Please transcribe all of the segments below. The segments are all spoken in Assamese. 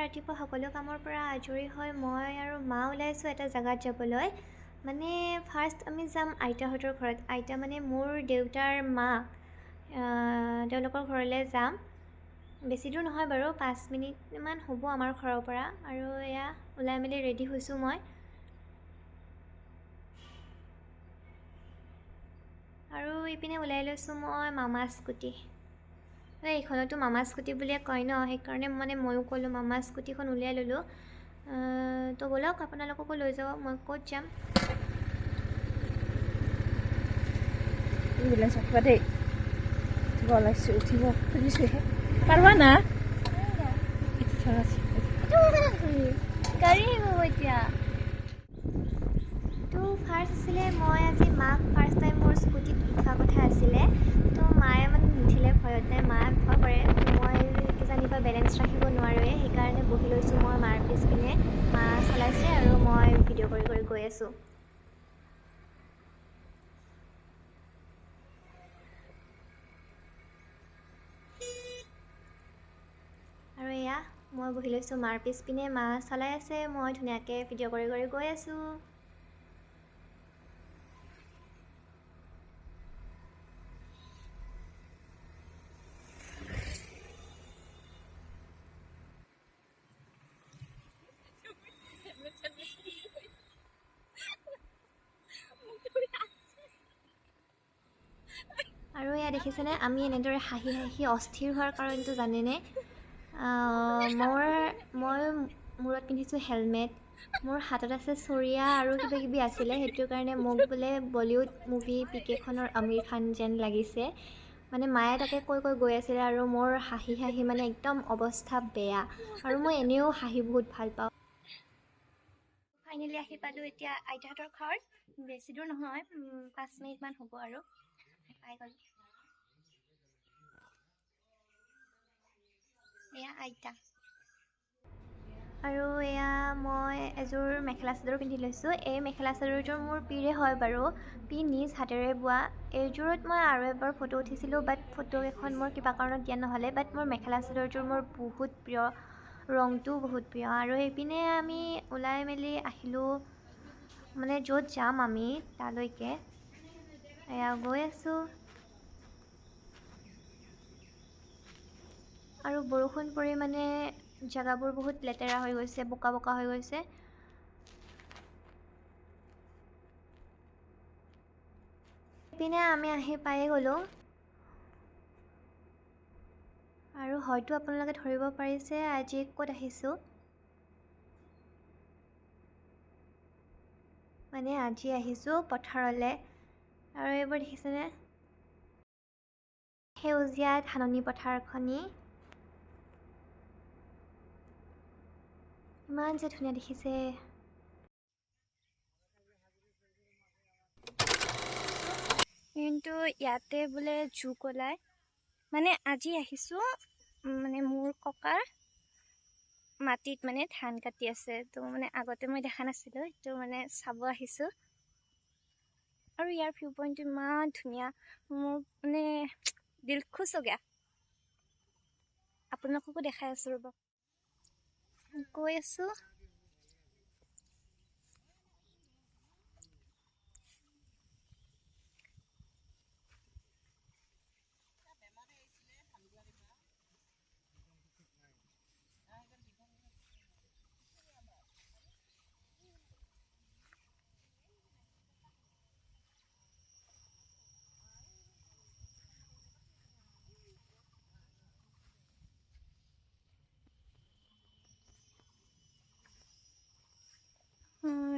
ৰাতিপুৱা সকলো কামৰ পৰা আজৰি হৈ মই আৰু মা ওলাইছোঁ এটা জেগাত যাবলৈ। মানে ফাৰ্ষ্ট আমি যাম আইতাহঁতৰ ঘৰত। আইতা মানে মোৰ দেউতাৰ মা, তেওঁলোকৰ ঘৰলৈ যাম। বেছি দূৰ নহয় বাৰু, 5 মিনিটমান হ'ব আমাৰ ঘৰৰ পৰা। আৰু এয়া ওলাই মেলি ৰেডি হৈছোঁ মই। আৰু ইপিনে ওলাই লৈছোঁ মই মামা স্কুটি। এইখনতো মামা স্কুটি বুলিয়ে কয় ন, সেইকাৰণে মানে ময়ো ক'লোঁ মামা স্কুটিখন উলিয়াই ল'লোঁ। তো ব'লক আপোনালোককো লৈ যাওঁ, মই ক'ত যাম। চাকিবা দেই, গলাইছোঁ উঠিব খুজিছোঁহে, পাৰবা না গাড়ী আহিব এতিয়া। তো ফাৰ্ষ্ট আছিলে মই আজি মাক ফাৰ্ষ্ট টাইম মোৰ স্কুটিত উঠোৱা কথা আছিলে। তো মায়ে মানে নুঠিলে ভয়তে, মায়ে ভয় কৰে মই কিজানিবা বেলেঞ্চ ৰাখিব নোৱাৰোৱে, সেইকাৰণে বহি লৈছোঁ মই মাৰ পিছপিনে। মা চলাইছে আৰু মই ভিডিঅ' কৰি কৰি গৈ আছোঁ। আৰু এয়া মই বহি লৈছোঁ মাৰ পিছপিনে, মা চলাই আছে, মই ধুনীয়াকৈ ভিডিঅ' কৰি কৰি গৈ আছোঁ। আৰু এয়া দেখিছেনে, আমি এনেদৰে হাঁহি হাঁহি অস্থিৰ হোৱাৰ কাৰণটো জানেনে? মই মূৰত পিন্ধিছোঁ হেলমেট, মোৰ হাতত আছে চৰিয়া আৰু কিবা কিবি আছিলে। সেইটো কাৰণে মোক বোলে বলিউড মুভি পিকেখনৰ আমিৰ খান যেন লাগিছে। মানে মায়ে তাকে কৈ কৈ গৈ আছিলে আৰু মোৰ হাঁহি হাঁহি মানে একদম অৱস্থা বেয়া। আৰু মই এনেও হাঁহি বহুত ভাল পাওঁ। ফাইনেলি আহি পালোঁ এতিয়া আইতাহঁতৰ ঘৰত। বেছি দূৰ নহয়, 5 মিনিটমান হ'ব আৰু পাই গ'লোঁ। এয়া আইতা। আৰু এয়া মই এযোৰ মেখেলা চাদৰ পিন্ধি লৈছোঁ। এই মেখেলা চাদৰযোৰ মোৰ পীৰে হয় বাৰু, পী নিজ হাতেৰে বোৱা। এইযোৰত মই আৰু এবাৰ ফটো উঠিছিলোঁ, বাট ফটোকেইখন মোৰ কিবা কাৰণত দিয়া নহ'লে। বাট মোৰ মেখেলা চাদৰযোৰ মোৰ বহুত প্ৰিয়, ৰংটোও বহুত প্ৰিয়। আৰু এইপিনে আমি ওলাই মেলি আহিলোঁ, মানে য'ত যাম আমি তালৈকে। এয়া গৈ আছোঁ। আৰু বৰষুণ পৰি মানে জেগাবোৰ বহুত লেতেৰা হৈ গৈছে, বোকা বোকা হৈ গৈছে। ইপিনে আমি আহি পায়ে গ'লোঁ। আৰু হয়তো আপোনালোকে ধৰিব পাৰিছে আজি ক'ত আহিছোঁ। মানে আজি আহিছোঁ পথাৰলৈ। আৰু এইবোৰ দেখিছেনে, সেউজীয়া ধাননি পথাৰখনি ইমান যে ধুনীয়া দেখিছে। কিন্তু ইয়াতে বোলে জোক ওলায়। মানে আজি আহিছোঁ, মানে মোৰ ককাৰ মাটিত মানে ধান কাটি আছে। তো মানে আগতে মই দেখা নাছিলোঁ, সেইটো মানে চাব আহিছোঁ। আৰু ইয়াৰ ভিউ পইণ্টটো ইমান ধুনীয়া, মোৰ মানে দিল খুছ হৈ গয়া। আপোনালোককো দেখাই আছোঁ ৰ'ব, গৈ আছোঁ।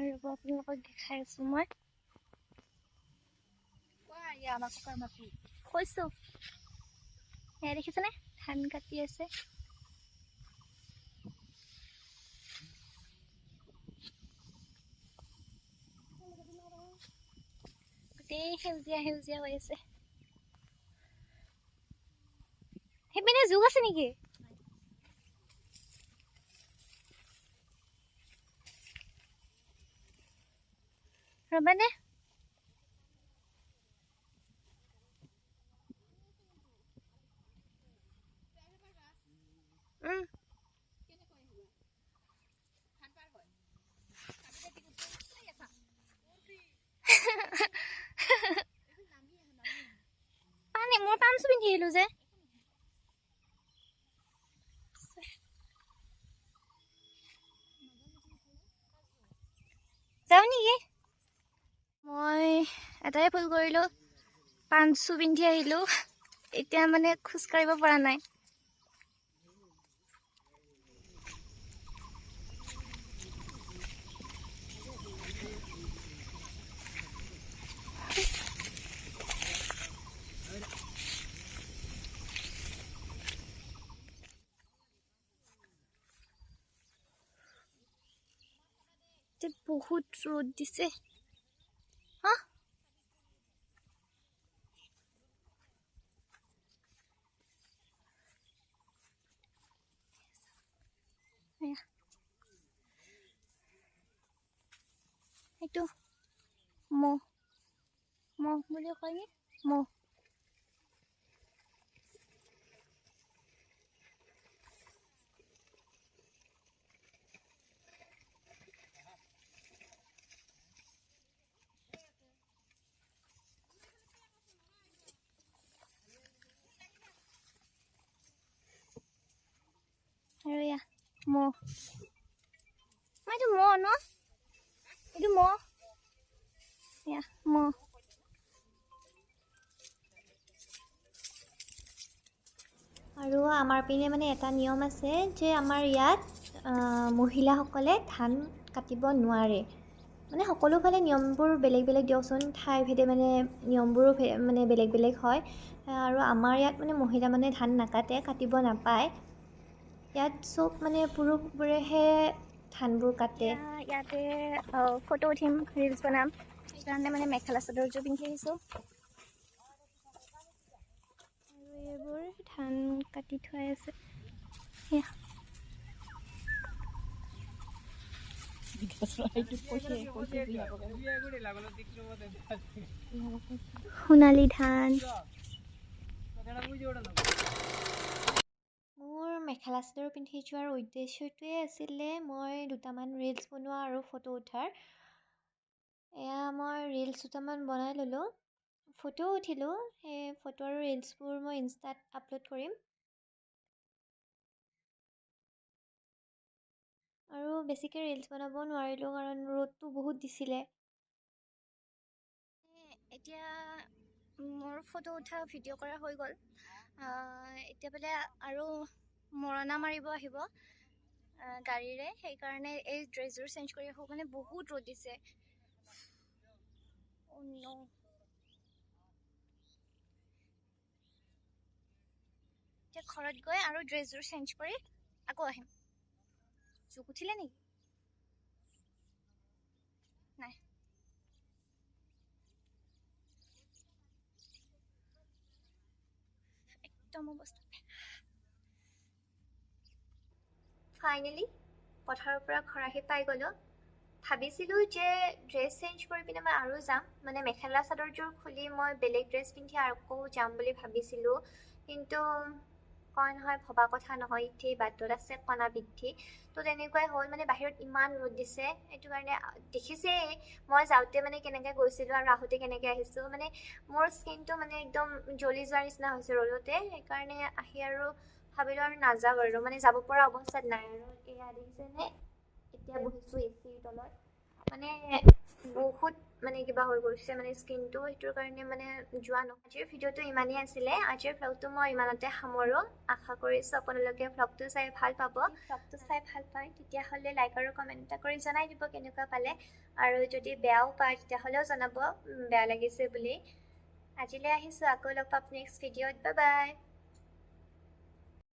ৰ'ব আপোনালোকক দেখাই আছোঁ মই। কৈছোঁ, এয়া দেখিছেনে ধান কাটি আছে। গোটেই সেউজীয়া সেউজীয়া হৈ আছে। সেইপিনে জোক আছে নেকি? ৰ'বানে, আহিলোঁ যে যাওঁ নেকি মই এটাই ভুল কৰিলোঁ পাঞ্চু পিন্ধি আহিলোঁ এতিয়া মানে খোজকাঢ়িব পৰা নাই বহুত ৰ'দ দিছে হা এইটো মহ বুলি কয় নি মহ আৰু এয়া মহ এইটো মহ ন এইটো মহ এয়া মহ আৰু আমাৰ পিনে মানে এটা নিয়ম আছে যে আমাৰ ইয়াত মহিলাসকলে ধান কাটিব নোৱাৰে মানে সকলো ফালে নিয়মবোৰ বেলেগ বেলেগ দিয়কচোন ঠাইভেদে মানে নিয়মবোৰো মানে বেলেগ বেলেগ হয় আৰু আমাৰ ইয়াত মানে মহিলা মানে ধান নাকাটে কাটিব নাপায় ইয়াত চব মানে পুৰুষবোৰেহে ধানবোৰ কাটে ইয়াতে ফটো উঠিম ৰিলছ বনাম সেইকাৰণে মানে মেখেলা চাদৰযোৰ পিন্ধি আহিছোঁ আৰু এইবোৰ ধান কাটি থোৱাই আছে সোণালী ধান মোৰ মেখেলা চাদৰ পিন্ধি যোৱাৰ উদ্দেশ্যটোৱে আছিলে মই দুটামান ৰিলছ বনোৱা আৰু ফটো উঠাৰ এয়া মই ৰিলছ দুটামান বনাই ল'লোঁ ফটো উঠিলোঁ সেই ফটো আৰু ৰিলছবোৰ মই ইনষ্টাত আপলোড কৰিম আৰু বেছিকৈ ৰিলছ বনাব নোৱাৰিলোঁ কাৰণ ৰ'দটো বহুত দিছিলে এতিয়া মোৰ ফটো উঠা ভিডিঅ' কৰা হৈ গ'ল এতিয়া বোলে আৰু মৰণা মাৰিব আহিব গাড়ীৰে সেইকাৰণে এই ড্ৰেছযোৰ চেঞ্জ কৰি আহোঁ মানে বহুত ৰ'দ দিছে এতিয়া ঘৰত গৈ আৰু ড্ৰেছযোৰ চেঞ্জ কৰি আকৌ আহিম জোক উঠিলে নেকি নাই একদম অৱস্থা ফাইনেলি পথাৰৰ পৰা ঘৰ আহি পাই গ'লোঁ ভাবিছিলোঁ যে ড্ৰেছ চেঞ্জ কৰি পিনে মই আৰু যাম মানে মেখেলা চাদৰযোৰ খুলি মই বেলেগ ড্ৰেছ পিন্ধি আকৌ যাম বুলি ভাবিছিলোঁ কিন্তু কয় নহয় ভবা কথা নহয় ইঠেই বাটত আছে কণা বৃদ্ধি তো তেনেকুৱাই হ'ল মানে বাহিৰত ইমান ৰ'দ দিছে সেইটো কাৰণে দেখিছেই মই যাওঁতে মানে কেনেকৈ গৈছিলোঁ আৰু আহোঁতে কেনেকৈ আহিছোঁ মানে মোৰ স্কিনটো মানে একদম জ্বলি যোৱাৰ নিচিনা হৈছে ৰ'দতে সেইকাৰণে আহি আৰু ভাবিলোঁ আৰু নাযাওঁ আৰু মানে যাব পৰা অৱস্থাত নাই আৰু এয়া দেখিছেনে এতিয়া বহিছোঁ এচিৰ তলত মানে বহুত মানে কিবা হৈ গৈছে মানে স্কিনটো সেইটোৰ কাৰণে মানে যোৱা নহয় আজিৰ ভিডিঅ'টো ইমানেই আছিলে আজিৰ ভ্লগটো মই ইমানতে সামৰোঁ আশা কৰিছোঁ আপোনালোকে ভ্লগটো চাই ভাল পাব ভ্লগটো চাই ভাল পায় তেতিয়াহ'লে লাইক আৰু কমেণ্ট এটা কৰি জনাই দিব কেনেকুৱা পালে আৰু যদি বেয়াও পায় তেতিয়াহ'লেও জনাব বেয়া লাগিছে বুলি আজিলৈ আহিছোঁ আকৌ লগ পাম নেক্সট ভিডিঅ'ত বাই বাই